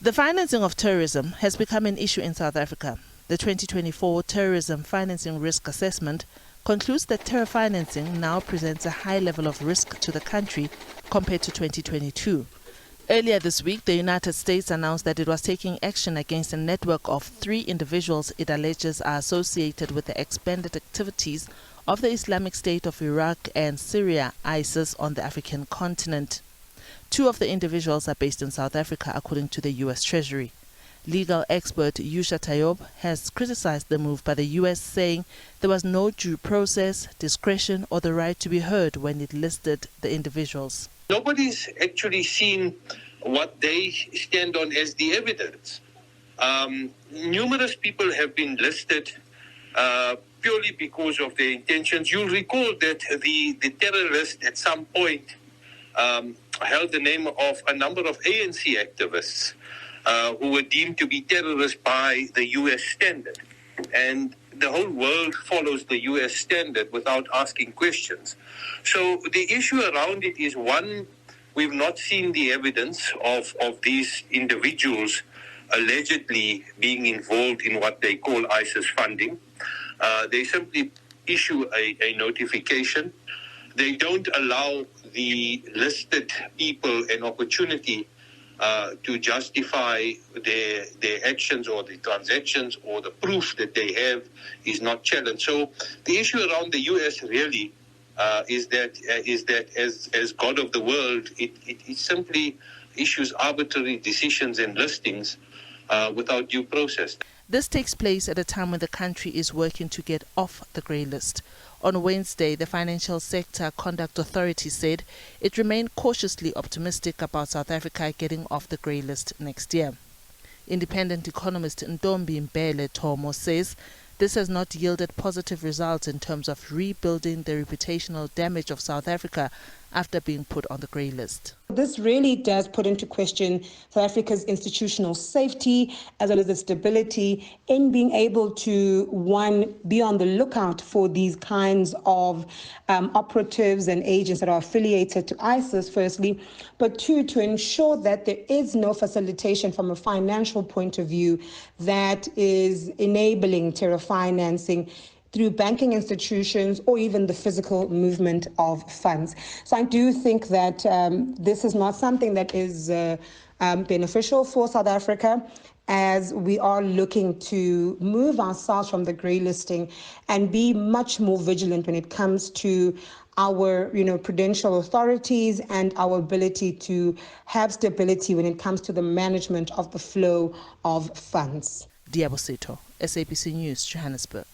The financing of terrorism has become an issue in South Africa. The 2024 Terrorism Financing Risk Assessment concludes that terror financing now presents a high level of risk to the country compared to 2022. Earlier this week, the United States announced that it was taking action against a network of 3 individuals it alleges are associated with the expanded activities of the Islamic State of Iraq and Syria, ISIS, on the African continent. 2 of the individuals are based in South Africa, according to the U.S. Treasury. Legal expert Yusha Tayob has criticized the move by the U.S., saying there was no due process, discretion, or the right to be heard when it listed the individuals. Nobody's actually seen what they stand on as the evidence. Numerous people have been listed purely because of their intentions. You'll recall that the terrorist at some point held the name of a number of ANC activists who were deemed to be terrorists by the U.S. standard. And the whole world follows the U.S. standard without asking questions. So the issue around it is, one, we've not seen the evidence of these individuals allegedly being involved in what they call ISIS funding. They simply issue a notification. They don't allow the listed people an opportunity to justify their actions or the transactions, or the proof that they have is not challenged. So the issue around the U.S. really is that as God of the world, it simply issues arbitrary decisions and listings without due process. This takes place at a time when the country is working to get off the grey list. On Wednesday, the Financial Sector Conduct Authority said it remained cautiously optimistic about South Africa getting off the grey list next year. Independent economist Ntombi Mbele Thomo says this has not yielded positive results in terms of rebuilding the reputational damage of South Africa after being put on the grey list. This really does put into question South Africa's institutional safety as well as its stability in being able to, one, be on the lookout for these kinds of operatives and agents that are affiliated to ISIS, firstly, but two, to ensure that there is no facilitation from a financial point of view that is enabling terror financing through banking institutions or even the physical movement of funds. So I do think that this is not something that is beneficial for South Africa, as we are looking to move ourselves from the grey listing and be much more vigilant when it comes to our prudential authorities and our ability to have stability when it comes to the management of the flow of funds. Diabosito, SABC News, Johannesburg.